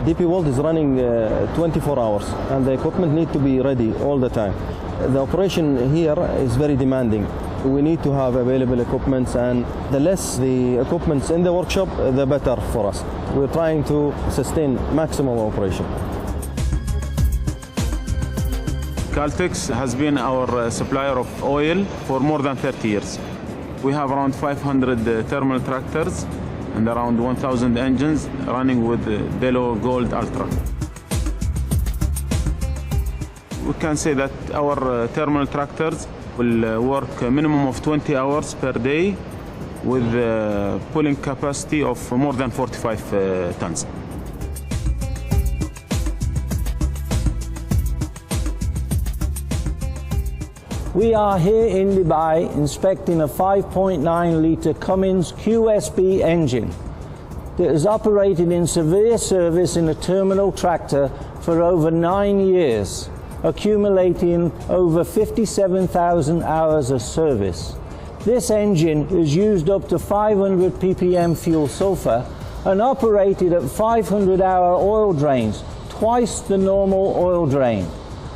DP World is running 24 hours, and the equipment need to be ready all the time. The operation here is very demanding. We need to have available equipment, and the less the equipment in the workshop, the better for us. We're trying to sustain maximum operation. Caltex has been our supplier of oil for more than 30 years. We have around 500 thermal tractors and around 1,000 engines running with Delo Gold Ultra. We can say that our thermal tractors will work a minimum of 20 hours per day with a pulling capacity of more than 45 tons. We are here in Dubai inspecting a 5.9-litre Cummins QSB engine that is operated in severe service in a terminal tractor for over 9 years, accumulating over 57,000 hours of service. This engine is used up to 500 ppm fuel sulfur and operated at 500-hour oil drains, twice the normal oil drain,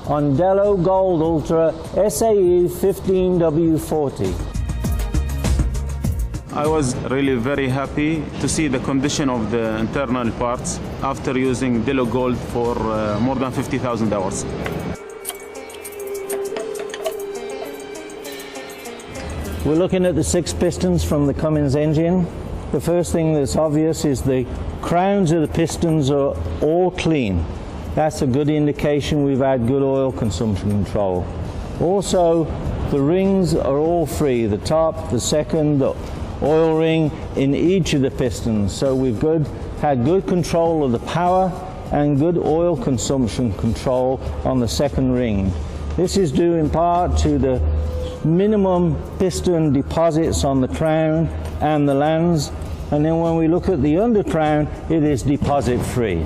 on Delo Gold Ultra SAE 15W40. I was really very happy to see the condition of the internal parts after using Delo Gold for more than 50,000 hours. We're looking at the 6 pistons from the Cummins engine. The first thing that's obvious is the crowns of the pistons are all clean. That's a good indication we've had good oil consumption control. Also, the rings are all free, the top, the second, the oil ring in each of the pistons. So we've had good control of the power and good oil consumption control on the second ring. This is due in part to the minimum piston deposits on the crown and the lands, and then when we look at the under crown, it is deposit free.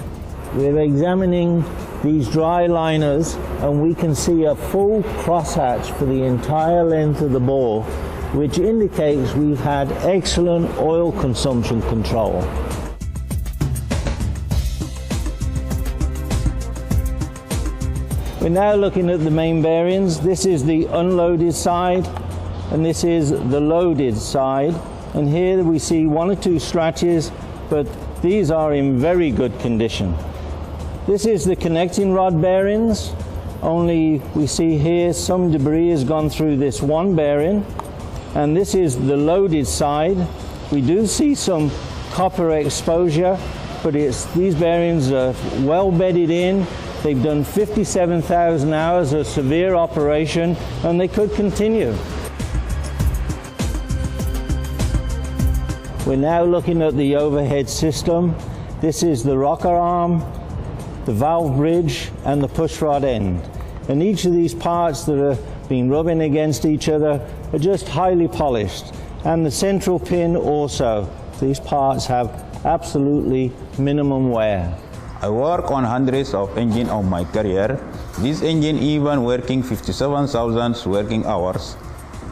We're examining these dry liners and we can see a full crosshatch for the entire length of the bore, which indicates we've had excellent oil consumption control. We're now looking at the main bearings. This is the unloaded side and this is the loaded side. And here we see 1 or 2 scratches, but these are in very good condition. This is the connecting rod bearings, only we see here some debris has gone through this one bearing. And this is the loaded side. We do see some copper exposure, but these bearings are well bedded in. They've done 57,000 hours of severe operation, and they could continue. We're now looking at the overhead system. This is the rocker arm, the valve bridge, and the push rod end. And each of these parts that have been rubbing against each other are just highly polished. And the central pin also. These parts have absolutely minimum wear. I work on hundreds of engines of my career. This engine even working 57,000 working hours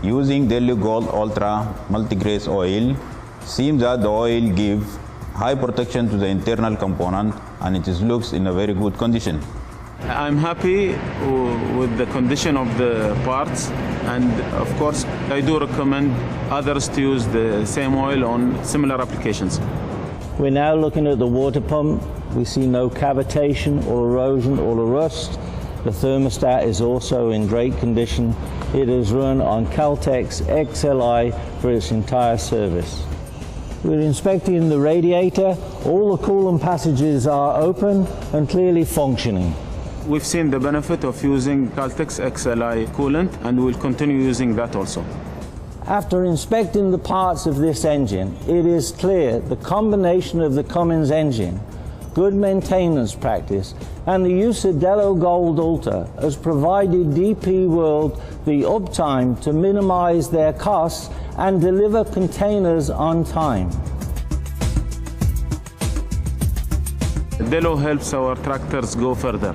using Delo Gold Ultra multigrace oil. Seems that the oil gives high protection to the internal component and it looks in a very good condition. I'm happy with the condition of the parts, and of course I do recommend others to use the same oil on similar applications. We're now looking at the water pump. We see no cavitation or erosion or rust. The thermostat is also in great condition. It is run on Caltex XLI for its entire service. We're inspecting the radiator. All the coolant passages are open and clearly functioning. We've seen the benefit of using Caltex XLI coolant, and we'll continue using that also. After inspecting the parts of this engine, it is clear the combination of the Cummins engine, good maintenance practice, and the use of Delo Gold Ultra has provided DP World the uptime to minimize their costs and deliver containers on time. Delo helps our tractors go further.